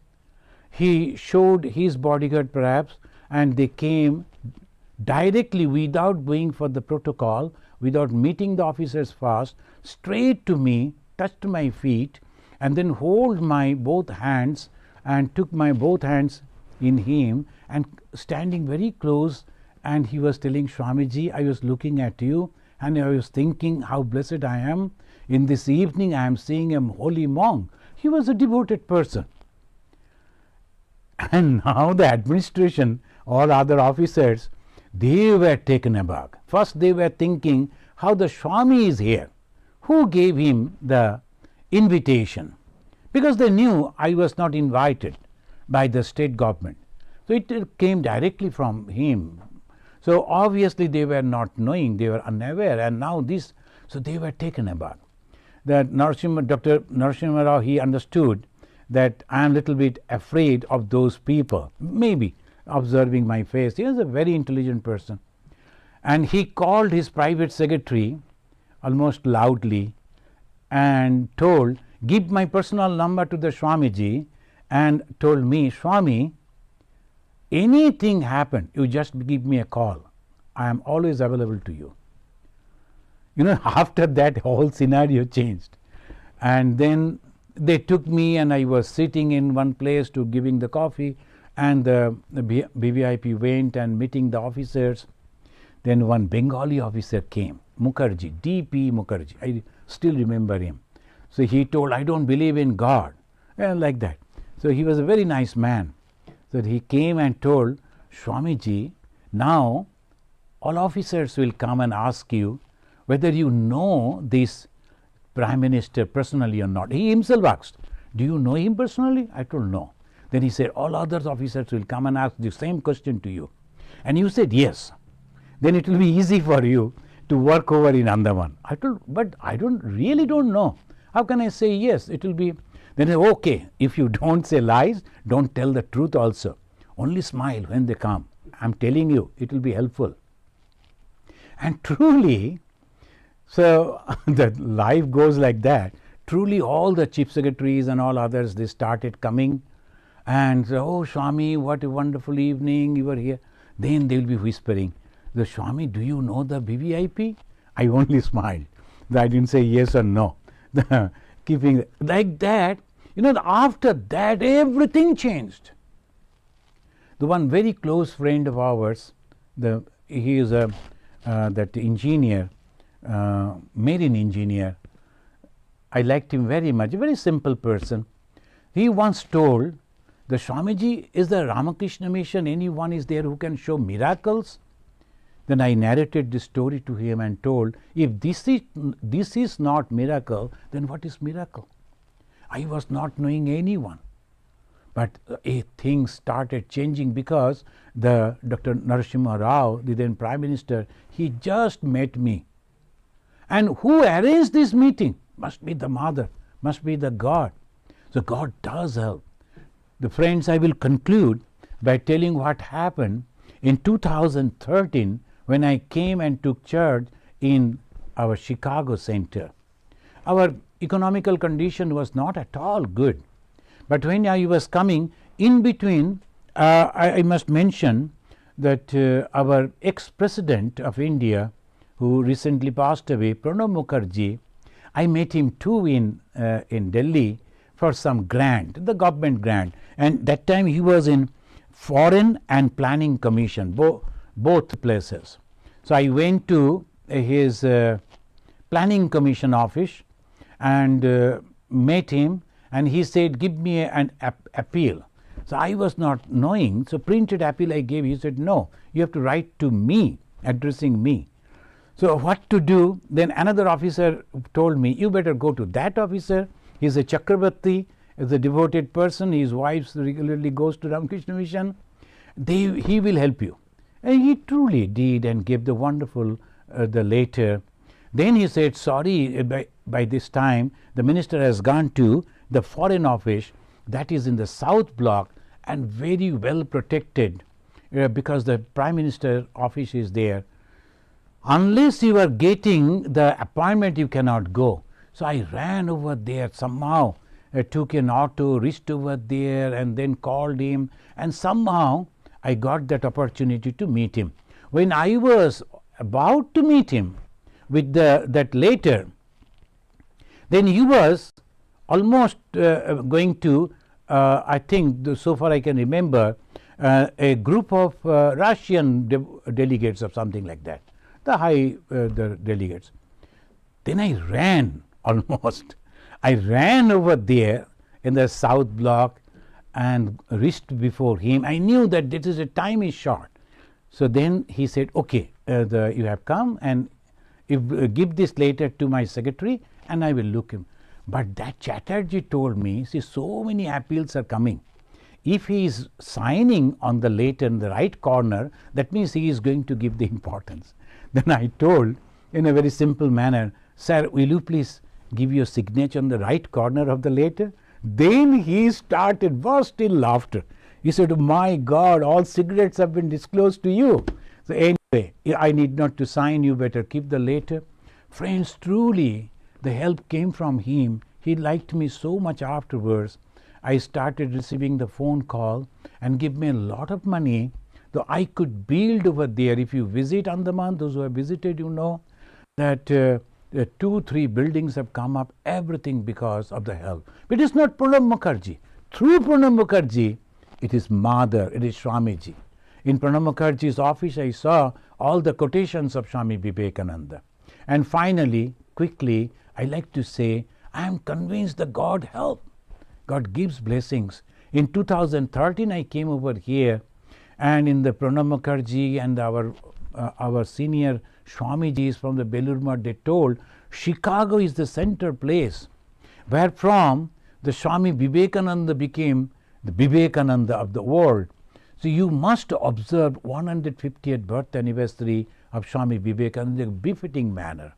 he showed his bodyguard perhaps, and they came directly without going for the protocol, without meeting the officers first, straight to me, touched my feet, and then hold my both hands and took my both hands in him and standing very close, and he was telling, Swamiji, I was looking at you and I was thinking how blessed I am. In this evening I am seeing a holy monk. He was a devoted person. And now the administration, all other officers, they were taken aback. First they were thinking how the Swami is here. Who gave him the invitation? Because they knew I was not invited by the state government. So it came directly from him. So obviously they were not knowing, they were unaware, and now this, so they were taken aback. That Dr. Narasimha Rao, he understood that I am little bit afraid of those people, maybe observing my face. He was a very intelligent person. And he called his private secretary almost loudly and told, give my personal number to the Swamiji, and told me, Swami, anything happened, you just give me a call. I am always available to you. You know, after that whole scenario changed. And then they took me and I was sitting in one place to giving the coffee, and the BVIP went and meeting the officers. Then one Bengali officer came, Mukherjee, D.P. Mukherjee, I still remember him. So he told, I don't believe in God, and like that. So he was a very nice man. So he came and told, Swamiji, now all officers will come and ask you whether you know this Prime Minister personally or not. He himself asked, do you know him personally? I told no. Then he said, all other officers will come and ask the same question to you. And you said yes. Then it will be easy for you to work over in Andaman. I told, but I really don't know. How can I say yes? It will be, then okay, if you don't say lies, don't tell the truth also. Only smile when they come. I am telling you, it will be helpful. And truly, so the life goes like that. Truly all the chief secretaries and all others, they started coming and say, oh Swami, what a wonderful evening, you were here. Then they will be whispering, the Swami, do you know the BVIP? I only smiled. I didn't say yes or no. Keeping like that, you know, after that everything changed. The one very close friend of ours, he is that engineer, marine engineer. I liked him very much, a very simple person. He once told, the Swamiji, is the Ramakrishna mission, anyone is there who can show miracles? Then I narrated this story to him and told, if this is not miracle, then what is miracle? I was not knowing anyone. But things started changing because the Dr. Narasimha Rao, the then Prime Minister, he just met me. And who arranged this meeting? Must be the Mother, must be the God. So God does help. The friends, I will conclude by telling what happened in 2013 when I came and took charge in our Chicago center. Our economical condition was not at all good. But when I was coming, in between, I must mention that our ex-president of India, who recently passed away, Pranab Mukherjee, I met him too in Delhi for some grant, the government grant. And that time he was in Foreign and Planning Commission, both places. So I went to his Planning Commission office and met him, and he said, give me an appeal. So I was not knowing, so printed appeal I gave. He said, no, you have to write to me, addressing me. So what to do? Then another officer told me, you better go to that officer. He is a Chakrabarti, is a devoted person. His wife regularly goes to Ramakrishna Mission. He will help you. And he truly did, and gave the wonderful the letter. Then he said, sorry, by this time the minister has gone to the foreign office that is in the south block and very well protected because the prime minister office is there. Unless you are getting the appointment, you cannot go. So I ran over there somehow, took an auto, reached over there, and then called him, and somehow I got that opportunity to meet him. When I was about to meet him with that letter, then he was almost going to, I think, so far I can remember, a group of Russian delegates or something like that, the delegates. Then I ran almost. I ran over there in the south block and reached before him. I knew that this is a time is short. So then he said, okay, you have come, and give this letter to my secretary and I will look him. But that Chatterjee told me, see, so many appeals are coming. If he is signing on the letter in the right corner, that means he is going to give the importance. Then I told in a very simple manner, sir, will you please give your signature on the right corner of the letter? Then he started burst in laughter. He said, my God, all cigarettes have been disclosed to you. So anyway, I need not to sign, you better keep the letter. Friends, truly the help came from him. He liked me so much afterwards. I started receiving the phone call and give me a lot of money, though I could build over there. If you visit Andaman, those who have visited, you know that 2-3 buildings have come up, everything because of the help. But it is not Pranab Mukherjee. Through Pranab Mukherjee, it is Mother, it is Swamiji. In Pranab Mukherjee's office, I saw all the quotations of Swami Vivekananda. And finally, quickly, I like to say, I am convinced that God helps. God gives blessings. In 2013, I came over here, and in the Pranab Mukherjee and our senior Swamijis from the Belur Math, they told Chicago is the center place where from the Swami Vivekananda became the Vivekananda of the world. So you must observe 150th birth anniversary of Swami Vivekananda in a befitting manner.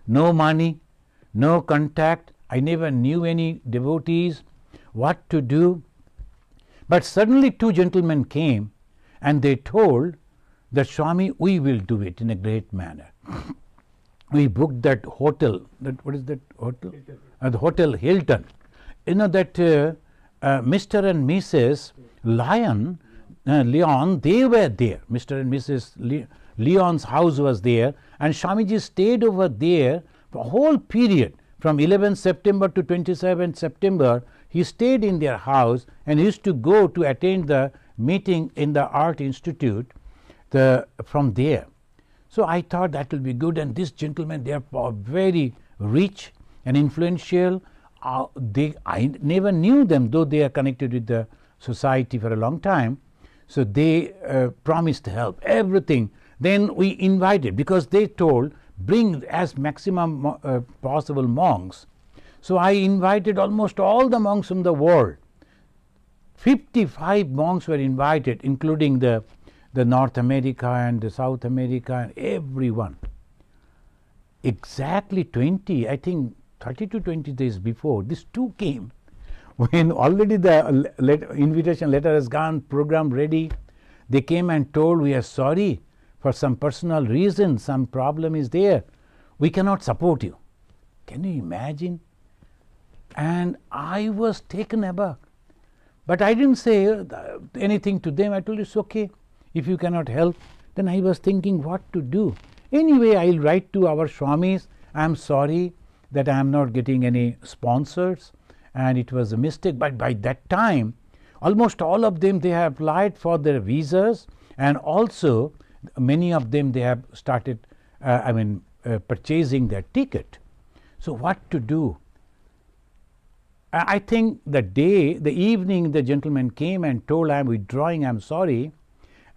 No money, no contact. I never knew any devotees, what to do. But suddenly 2 gentlemen came and they told that Swami, we will do it in a great manner. We booked that hotel. What is that hotel? The Hotel Hilton. You know that Mr. and Mrs. Leon, they were there. Mr. and Mrs. Leon's house was there, and Swamiji stayed over there for a whole period from 11th September to 27th September. He stayed in their house and used to go to attend the meeting in the Art Institute from there. So I thought that will be good, and these gentlemen, they are very rich and influential. I never knew them, though they are connected with the society for a long time. So they promised help, everything. Then we invited, because they told bring as maximum possible monks. So I invited almost all the monks from the world. 55 monks were invited, including the North America and the South America and everyone. Exactly 20, I think 30 to 20 days before, these 2 came. When already the invitation letter has gone, program ready, they came and told, we are sorry, for some personal reason, some problem is there. We cannot support you. Can you imagine? And I was taken aback. But I didn't say anything to them. I told it's okay. If you cannot help, then I was thinking what to do. Anyway, I'll write to our Swamis. I am sorry that I am not getting any sponsors, and it was a mistake. But by that time, almost all of them, they have applied for their visas, and also many of them, they have started purchasing their ticket. So what to do? I think the evening the gentleman came and told, I am withdrawing, I am sorry.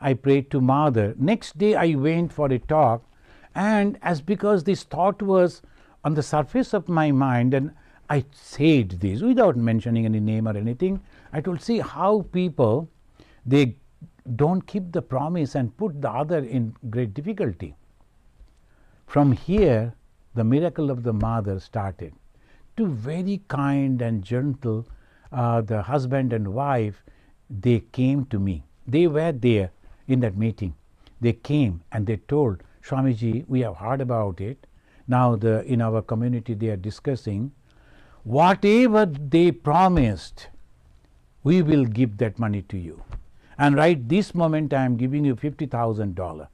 I prayed to Mother. Next day I went for a talk, and as because this thought was on the surface of my mind, and I said this without mentioning any name or anything, I told, see how people, they don't keep the promise and put the other in great difficulty. From here the miracle of the Mother started. Two very kind and gentle, the husband and wife, they came to me. They were there in that meeting. They came and they told, Swamiji, we have heard about it. Now in our community they are discussing, whatever they promised, we will give that money to you. And right this moment I am giving you $50,000.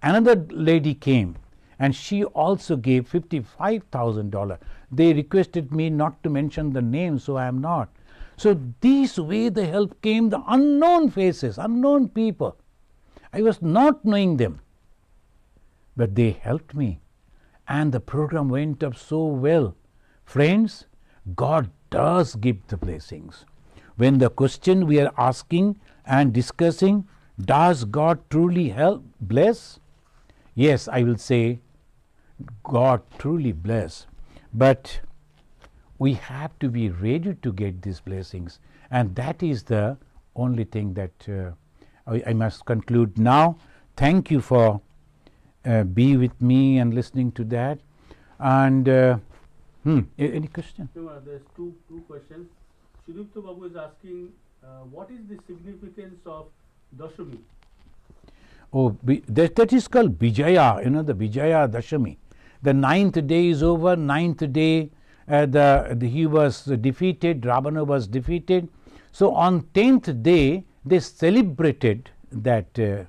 Another lady came and she also gave $55,000. They requested me not to mention the name, so I am not. So this way the help came, the unknown faces, unknown people. I was not knowing them, but they helped me, and the program went up so well. Friends, God does give the blessings. When the question we are asking and discussing, does God truly help, bless? Yes, I will say God truly bless, but we have to be ready to get these blessings, and that is the only thing that I must conclude now. Thank you for be with me and listening to that. And any question? No, there's two questions. Shudipta Babu is asking, what is the significance of Dashami? Oh, that is called Vijaya, the Vijaya Dashami. The 9th day is over, 9th day he was defeated, Ravana was defeated. So on 10th day they celebrated that the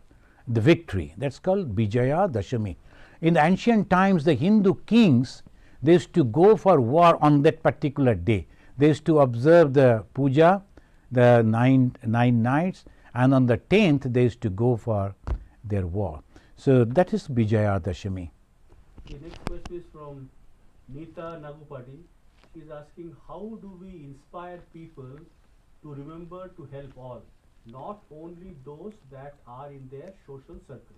victory. That's called Vijaya Dashami. In the ancient times the Hindu kings, they used to go for war on that particular day. They used to observe the puja, the nine nights, and on the 10th they used to go for their war. So that is Vijaya Dashami. The next question is from Neeta Nagupati. She is asking, how do we inspire people to remember to help all, not only those that are in their social circle?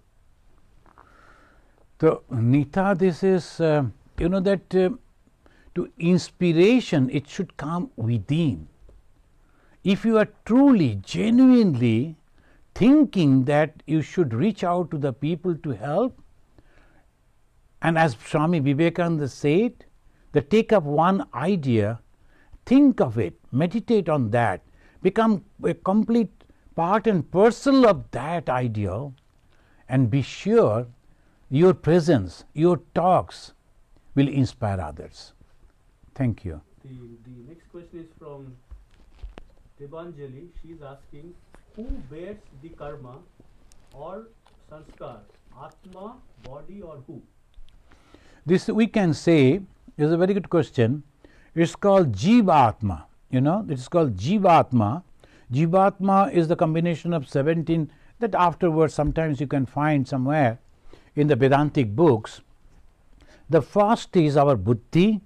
So Neeta, this is that to inspiration it should come within. If you are truly, genuinely thinking that you should reach out to the people to help, and as Swami Vivekananda said, that take up one idea, think of it, meditate on that, become a complete part and parcel of that ideal, and be sure your presence, your talks will inspire others. Thank you. The next question is from Debanjali. She is asking, who bears the karma or sanskar, Atma, body, or who? This we can say is a very good question. It's called Jivatma. It is called Jivatma. Jivatma is the combination of 17 that afterwards sometimes you can find somewhere in the Vedantic books. The first is our Buddhi,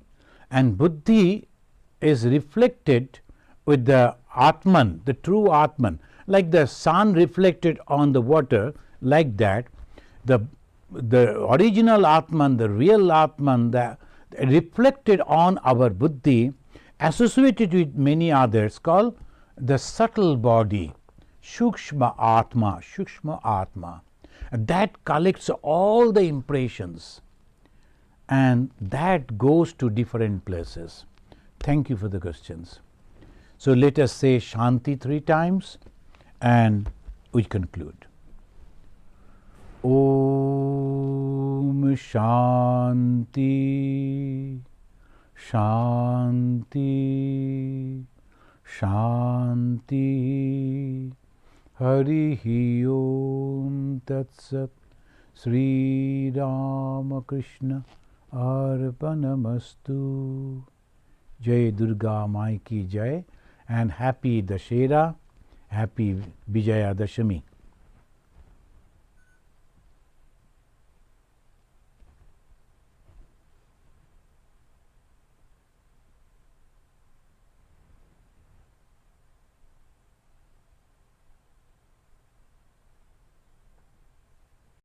and Buddhi is reflected with the Atman, the true Atman, like the sun reflected on the water, like that. The original Atman, the real Atman, the reflected on our Buddhi, associated with many others, called the subtle body, Shukshma Atma, Shukshma Atma. That collects all the impressions and that goes to different places. Thank you for the questions. So let us say Shanti 3 times and we conclude. Om Shanti Shanti Shanti Harihi Om Tat Sat Sri Ramakrishna Arpanamastu. Jai Durga Mai ki Jai, and happy Dashera, happy Vijaya Dashami.